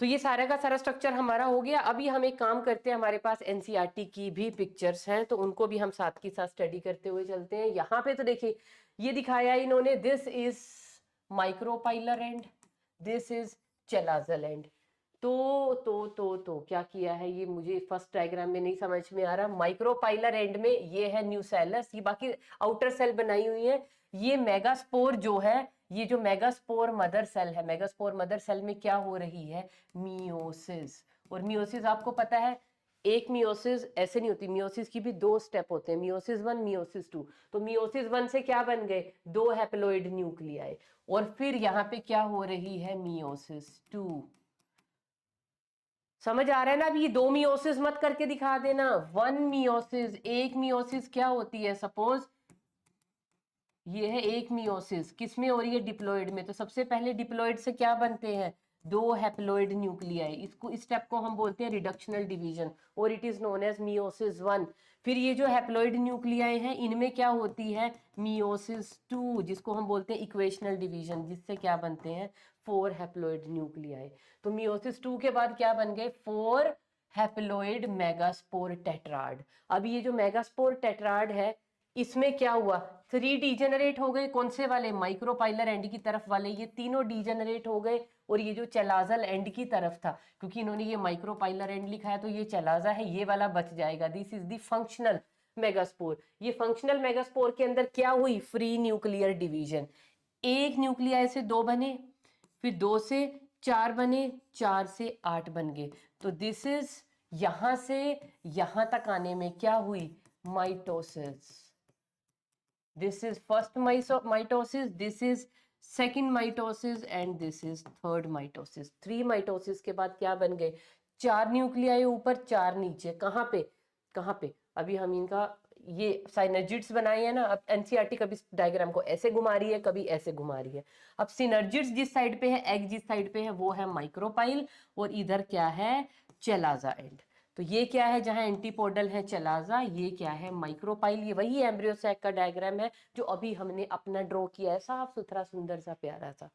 तो ये सारा का सारा स्ट्रक्चर हमारा हो गया। अभी हम एक काम करते हैं, हमारे पास एनसीईआरटी की भी पिक्चर्स हैं, तो उनको भी हम साथ के साथ स्टडी करते हुए चलते हैं। यहाँ पे तो देखिए ये दिखाया इन्होंने, this is micropylar end, this is chalazal end. तो क्या किया है, ये मुझे फर्स्ट डायग्राम में नहीं समझ में आ रहा। माइक्रोपाइलर एंड में ये है न्यूसेलस, ये बाकी आउटर सेल बनाई हुई है। ये मेगास्पोर जो है, ये जो मेगास्पोर मदर सेल है, मेगास्पोर मदर सेल में क्या हो रही है, मियोसिस। और मियोसिस आपको पता है, एक मियोसिस ऐसे नहीं होती, मियोसिस की भी दो स्टेप होते हैं, मियोसिस 1 मियोसिस 2। तो मियोसिस 1 से क्या बन गए, दो हैप्लोइड न्यूक्लियाई, और फिर यहाँ पे क्या हो रही है, मियोसिस 2। समझ आ रहा है ना। अभी ये दो मियोसिस मत करके दिखा देना, वन मियोसिस, एक मियोसिस क्या होती है, सपोज ये है एक मियोसिस, किसमें हो रही है, डिप्लॉइड में। तो सबसे पहले डिप्लॉइड से क्या बनते हैं, दो हैप्लॉइड न्यूक्लियाई। इसको, इस स्टेप को हम बोलते हैं रिडक्शनल डिवीजन, और it is known as meiosis 1। फिर ये जो हैप्लॉइड न्यूक्लियाई हैं, इनमें क्या होती है, मियोसिस 2, जिसको हम बोलते हैं इक्वेशनल डिवीजन, जिससे क्या बनते हैं, 4 हैप्लॉइड न्यूक्लियाई। तो मियोसिस 2 के बाद क्या बन गए, 4 हैप्लॉइड मेगास्पोर टेट्राड। अब ये जो मेगास्पोर टेट्राड है, इसमें क्या हुआ, 3 डीजेनरेट हो गए, कौन से वाले, माइक्रोपाइलर एंड की तरफ वाले, ये तीनों डीजेनरेट हो गए। और ये जो चलाजल एंड की तरफ था, क्योंकि इन्होंने ये माइक्रोपाइलर एंड लिखा है, तो ये चलाजा है, ये वाला बच जाएगा। This is the functional megaspore. ये फंक्शनल मेगास्पोर के अंदर क्या हुई, फ्री न्यूक्लियर डिवीजन। एक न्यूक्लियाई से दो बने, फिर दो से चार बने, चार से 8 बन गए। तो दिस इज, यहां से यहां तक आने में क्या हुई, mitosis. This is first mitosis, this is second mitosis and this is third mitosis। 3 mitosis के बाद क्या बन गए, 4 न्यूक्लियाई ऊपर, 4 नीचे। कहाँ पे, कहाँ पे, अभी हम इनका ये साइनर्जिड्स बनाए हैं ना। अब एनसीईआरटी कभी डायग्राम को ऐसे घुमा रही है, कभी ऐसे घुमा रही है। अब सिनर्जिड्स जिस साइड पे है, एग जिस साइड पे है, वो है माइक्रोपाइल, और इधर क्या है, चेलाजा एंड। तो ये क्या है, जहां एंटीपोडल है चलाजा, ये क्या है, माइक्रोपाइल। ये वही एम्ब्रियो सैक का डायग्राम है जो अभी हमने अपना ड्रॉ किया है, साफ सुथरा सुंदर सा प्यारा सा।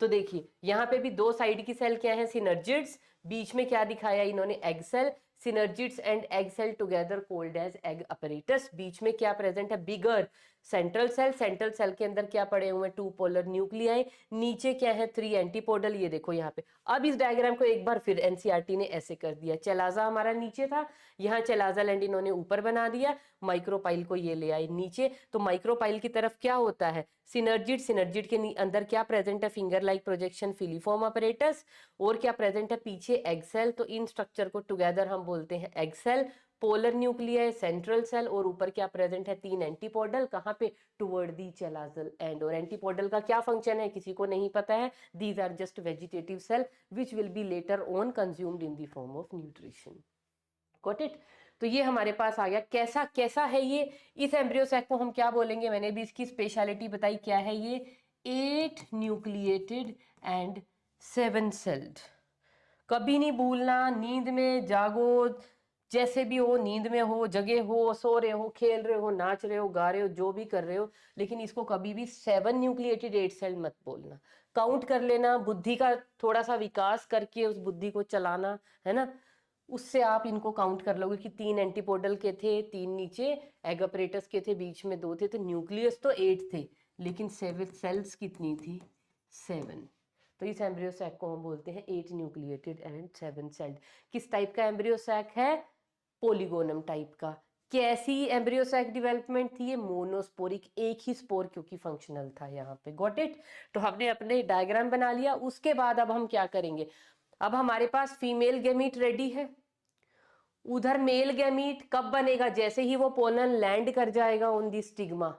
तो देखिए यहाँ पे भी दो साइड की सेल क्या है, सिनर्जिड्स, बीच में क्या दिखाया इन्होंने, egg cell. Synergids and egg cell together called as egg apparatus. बीच में क्या प्रेजेंट है, बिगर सेंट्रल सेल के अंदर क्या पड़े हुए हैं, 2 पोलर न्यूक्लियाई, नीचे क्या है, 3 एंटीपोडल। ये देखो यहाँ पे। अब इस डायग्राम को एक बार फिर एनसीईआरटी ने ऐसे कर दिया, चेलाजा हमारा नीचे था, यहाँ चेलाजा लैंड इन्होंने ऊपर बना दिया, माइक्रोपाइल को ये ले आई नीचे। तो माइक्रोपाइल की तरफ क्या होता है, सिनर्जिड के अंदर क्या प्रेजेंट है, finger like projection filiform apparatus, और क्या प्रेजेंट है पीछे, एग सेल। तो इन स्ट्रक्चर को टुगेदर हम बोलते हैं egg cell, polar nuclei, central cell, और ऊपर क्या प्रेजेंट है, 3 एंटीपोडल, कहाँ पे, टुवर्ड दी चेलाजल एंड। और एंटीपोडल का क्या फंक्शन है किसी को नहीं पता है, these are just vegetative cell which will be later on consumed in the form of nutrition. Got it. तो ये हमारे पास आ गया। कैसा कैसा है ये, इस एम्ब्रियो सैक को हम क्या बोलेंगे, मैंने भी इसकी स्पेशलिटी बताई, क्या है ये, 8 न्यूक्लिएटेड एंड 7 सेल्ड। कभी नहीं भूलना, नींद में जागो, जैसे भी हो, नींद में हो, जगे हो, सो रहे हो, खेल रहे हो, नाच रहे हो, गा रहे हो, जो भी कर रहे हो, लेकिन इसको कभी भी 7 न्यूक्लिएटेड 8 सेल मत बोलना। काउंट कर लेना, बुद्धि का थोड़ा सा विकास करके उस बुद्धि को चलाना, है ना, उससे आप इनको काउंट कर लोगे कि 3 एंटीपोडल के थे, 3 नीचे एग अपरेटस के थे, बीच में 2 थे, तो न्यूक्लियस तो 8 थे, लेकिन 7 सेल्स कितनी थी, 7। तो इस एम्ब्रियो सैक को हम बोलते हैं 8 न्यूक्लिएटेड एंड 7 सेल्ड। किस टाइप का एम्ब्रियो सैक है, पोलीगोनम टाइप का। कैसी एम्ब्रियो सैक डेवलपमेंट थी, ये मोनोस्पोरिक, एक ही स्पोर क्योंकि फंक्शनल था यहाँ पे। Got it. तो हमने अपने डायग्राम बना लिया। उसके बाद अब हम क्या करेंगे, अब हमारे पास फीमेल गैमीट रेडी है, उधर मेल गैमीट कब बनेगा, जैसे ही वो पोलन लैंड कर जाएगा ऑन दी स्टिग्मा,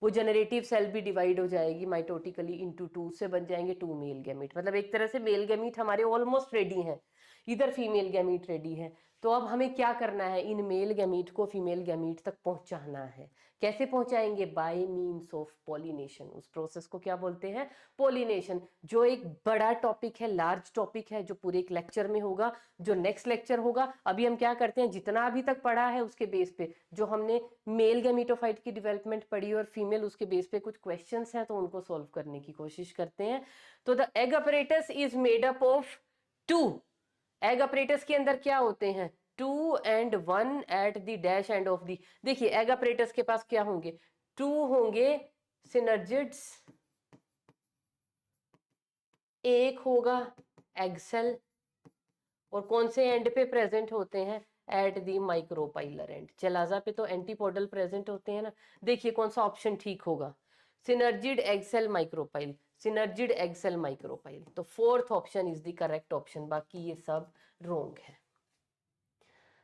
वो जनरेटिव सेल भी डिवाइड हो जाएगी माइटोटिकली इनटू 2, से बन जाएंगे 2 मेल गैमीट। मतलब एक तरह से मेल गैमीट हमारे ऑलमोस्ट रेडी हैं, इधर फीमेल गैमीट रेडी है। तो अब हमें क्या करना है, इन मेल गैमीट को फीमेल गैमीट तक पहुंचाना है। कैसे पहुंचाएंगे, बाय मीन्स ऑफ पॉलिनेशन। उस प्रोसेस को क्या बोलते हैं, पॉलिनेशन, जो एक बड़ा टॉपिक है, लार्ज टॉपिक है, जो पूरे एक लेक्चर में होगा, जो नेक्स्ट लेक्चर होगा। अभी हम क्या करते हैं, जितना अभी तक पढ़ा है उसके बेस पे, जो हमने मेल गैमीटोफाइट की डेवलपमेंट पढ़ी और फीमेल, उसके बेस पे कुछ क्वेश्चंस हैं तो उनको सॉल्व करने की कोशिश करते हैं। तो the egg apparatus is made up of 2। Egg apparatus के अंदर क्या होते हैं, 2 and 1 at the dash end of the. देखिए एग अपरेटस के पास क्या होंगे, 2 होंगे सिनर्जिड्स, एक होगा एग सेल, और कौन से एंड पे प्रेजेंट होते हैं, एट दी माइक्रोपाइलर एंड। चेलाजा पे तो एंटीपोडल प्रेजेंट होते हैं ना। देखिए कौन सा ऑप्शन ठीक होगा, synergid egg cell micropyle, synergid egg cell micropyle. तो 4th option is the correct option, बाकी ये सब रोंग है।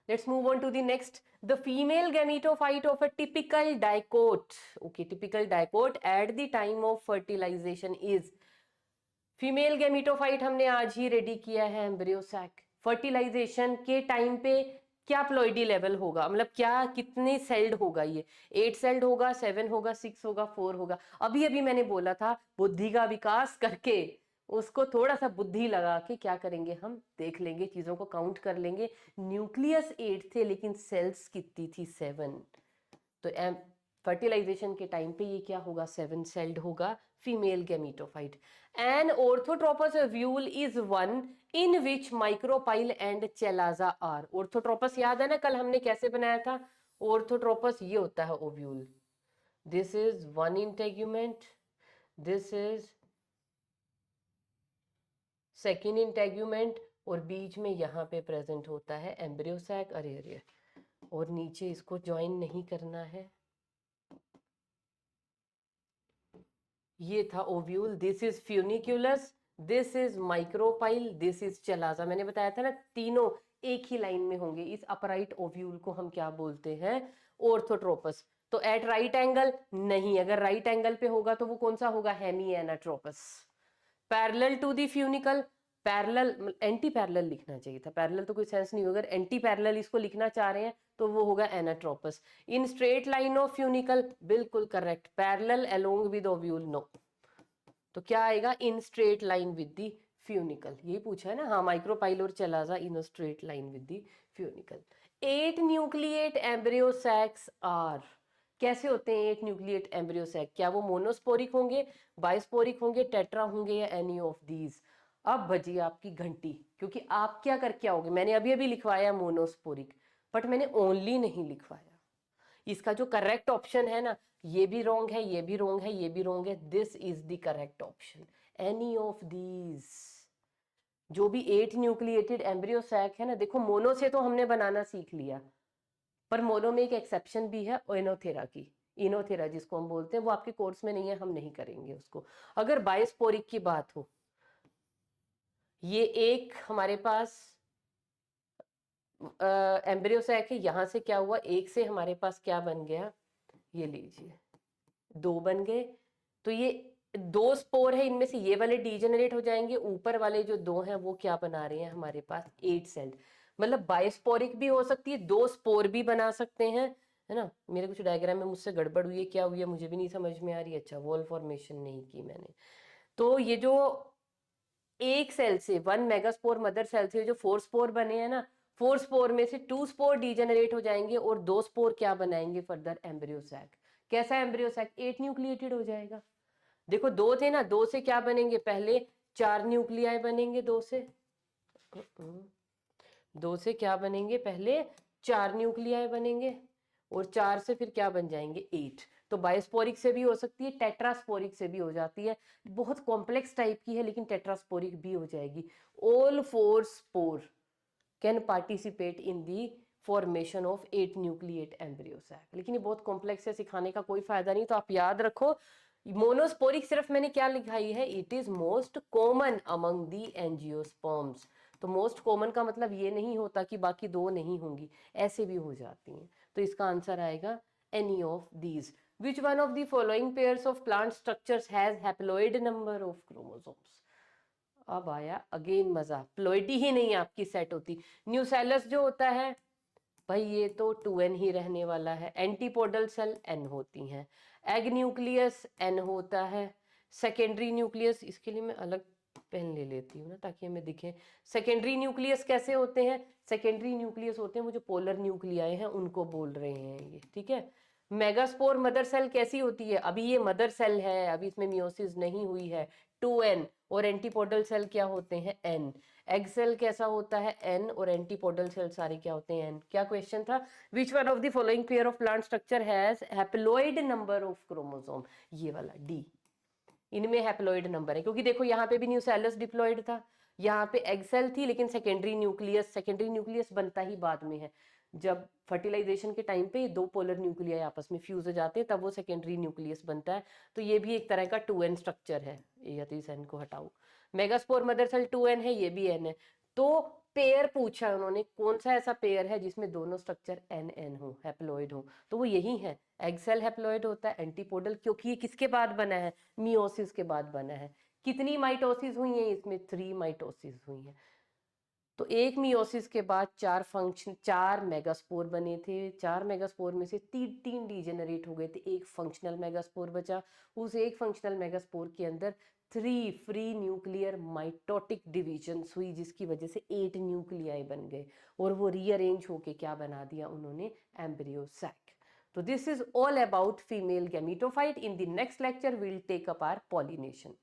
Let's move on to the next. The female gametophyte of a typical dicot, okay, typical dicot at the time of fertilization is, female gametophyte हमने आज ही ready किया है embryo sac. Fertilisation के time पे क्या प्लॉइडी लेवल होगा, मतलब क्या कितने सेल्ड होगा, ये 8 सेल्ड होगा, 7 होगा, 6 होगा, 4 होगा। अभी अभी मैंने बोला था बुद्धि का विकास करके, उसको थोड़ा सा बुद्धि लगा के क्या करेंगे, हम देख लेंगे, चीजों को काउंट कर लेंगे। न्यूक्लियस 8 थे लेकिन सेल्स कितनी थी, 7। तो फर्टिलाइजेशन के टाइम पे ये क्या होगा, 7 सेल्ड होगा female gametophyte. An orthotropous ovule is one in which micropyle and chalaza are. Orthotropous याद है ना, कल हमने कैसे बनाया था, ऑर्थोट्रोपस ये होता है ovule, this is one integument, this is second integument, और बीच में यहाँ पे प्रेजेंट होता है एम्ब्रियो सैक। अरे अरे, और नीचे इसको ज्वाइन नहीं करना है, ये था ovule, this is funiculus, this is micropyle, this is chalaza. मैंने बताया था ना तीनों एक ही लाइन में होंगे। इस अपराइट ओव्यूल को हम क्या बोलते हैं, ऑर्थोट्रोपस। तो एट राइट एंगल नहीं, अगर राइट एंगल पे होगा तो वो कौन सा होगा, hemianatropous. Parallel to the funicle, parallel, antiparallel लिखना चाहिए था, पैरेलल तो कोई सेंस नहीं होगा, एंटी पैरेलल इसको लिखना चाह रहे हैं तो वो होगा anatropous. In straight line of funicle, बिल्कुल correct, parallel along with ovule, no. तो क्या आएगा, in straight line with the funicle, यही पूछा है ना, हाँ, माइक्रोपाइल और chalaza in straight line with the funicle. 8 nucleate embryo sacs are, कैसे होते हैं 8 न्यूक्लिएट एम्ब्रियो सैक, क्या वो मोनोस्पोरिक होंगे, बाइस्पोरिक होंगे, टेट्रा होंगे, या एनी ऑफ दीज। अब बजी आपकी घंटी, क्योंकि आप क्या करके आओगे, मैंने अभी अभी लिखवाया मोनोस्पोरिक, बट मैंने ओनली नहीं लिखवाया। इसका जो करेक्ट ऑप्शन है ना, ये भी रॉन्ग है, ये भी रॉन्ग है, ये भी रॉन्ग है। This is the correct option, any of these. जो भी 8 न्यूक्लिएटेड एम्ब्रियो सैक है ना, देखो मोनो से तो हमने बनाना सीख लिया, पर मोनो में एक एक्सेप्शन भी है, ओइनोथेरा की। इनोथेरा जिसको हम बोलते हैं, वो आपके कोर्स में नहीं है, हम नहीं करेंगे उसको। अगर बायोस्पोरिक की बात हो, ये एक हमारे पास एम्ब्रियो सैक है, यहां से क्या हुआ, एक से हमारे पास क्या बन गया, ये लीजिए 2 बन गए। तो ये 2 स्पोर है, इनमें से ये वाले डीजेनरेट हो जाएंगे, ऊपर वाले जो 2 हैं वो क्या बना रहे हैं हमारे पास 8 सेल। मतलब बायोस्पोरिक भी हो सकती है, 2 स्पोर भी बना सकते हैं, है ना। मेरे कुछ डायग्राम में मुझसे गड़बड़ हुई है, क्या हुई है मुझे भी नहीं समझ में आ रही। अच्छा, वॉल फॉर्मेशन नहीं की मैंने। तो ये जो एक सेल से 1 मेगास्पोर मदर सेल से जो 4 स्पोर बने हैं ना, 4 स्पोर में से 2 स्पोर डीजेनरेट हो जाएंगे और 2 स्पोर क्या बनाएंगे फर्दर, एम्ब्रियो सैक। कैसा एम्ब्रियो सैक, 8 न्यूक्लिएटेड हो जाएगा। देखो 2 थे ना, 2 से क्या बनेंगे, पहले 4 न्यूक्लियाई बनेंगे, 2 से 2 से क्या बनेंगे, पहले 4 न्यूक्लियाई बनेंगे, और 4 से फिर क्या बन जाएंगे, 8। तो बायोस्पोरिक से भी हो सकती है, टेट्रास्पोरिक से भी हो जाती है, बहुत कॉम्प्लेक्स टाइप की है, लेकिन टेट्रास्पोरिक भी हो जाएगी। All 4 spore can participate in the formation of 8 nucleate embryo sac. लेकिन ये बहुत कॉम्प्लेक्स है, सिखाने का कोई फायदा नहीं, तो आप याद रखो। मोनोस्पोरिक सिर्फ मैंने क्या लिखाई है, it is most common among the angiosperms. तो मोस्ट कॉमन का मतलब ये नहीं होता कि बाकी 2 नहीं होंगी, ऐसे भी हो जाती हैं। तो इसका आंसर आएगा any of these. Which one of the following pairs of plant structures has haploid number of chromosomes. अब आया अगेन मजा, प्लॉइडी ही नहीं आपकी सेट होती। न्यूसेलस जो होता है भाई, ये तो 2n ही रहने वाला है। एंटीपोडल सेल n होती हैं। एग न्यूक्लियस n होता है। सेकेंडरी न्यूक्लियस, इसके लिए मैं अलग पेन ले लेती हूँ ना ताकि हमें दिखे। सेकेंडरी न्यूक्लियस कैसे होते हैं, सेकेंडरी न्यूक्लियस होते हैं वो जो पोलर न्यूक्लियाई हैं उनको बोल रहे हैं ये, ठीक है। मेगास्पोर मदर सेल कैसी होती है, अभी ये मदर सेल है, अभी इसमें मियोसिस नहीं हुई है, 2n। और एंटीपोडल सेल क्या होते हैं, n। एग सेल कैसा होता है, n, और एंटीपोडल सेल सारे क्या होते हैं, n। क्या क्वेश्चन था, which one of the following pair of plant structure has haploid number of chromosome, ये वाला डी। इनमें हैप्लॉइड नंबर है, क्योंकि देखो यहाँ पे भी न्यूसेलस डिप्लॉइड था, यहाँ पे एग सेल थी, लेकिन सेकेंडरी न्यूक्लियस बनता ही बाद में है। जब फर्टिलाइजेशन के टाइम पे 2 पोलर न्यूक्लियाई आपस में फ्यूज हो जाते हैं, तब वो सेकेंडरी न्यूक्लियस बनता है। तो ये भी एक तरह का 2n स्ट्रक्चर है, या तो इस n को हटाओ। मेगास्पोर मदर सेल 2n है, ये भी n है। तो पेयर पूछा उन्होंने, कौन सा ऐसा पेयर है जिसमें दोनों स्ट्रक्चर n हो, हैप्लॉइड हो, तो वो यही है। एग सेल हैप्लॉइड होता है, एंटीपोडल, क्योंकि ये किसके बाद बना है, मियोसिस के बाद बना है। कितनी माइटोसिस हुई है इसमें, 3 माइटोसिस हुई है। तो एक मियोसिस के बाद 4 मेगास्पोर बने थे, 4 मेगास्पोर में से 3 डीजेनरेट हो गए थे, एक फंक्शनल मेगास्पोर बचा। उस एक फंक्शनल मेगास्पोर के अंदर 3 फ्री न्यूक्लियर माइटोटिक डिविजन्स हुई, जिसकी वजह से 8 न्यूक्लियाई बन गए, और वो रीअरेंज होके क्या बना दिया उन्होंने, एम्ब्रियो सैक। तो this is all about female gametophyte. In the next lecture will take up our pollination.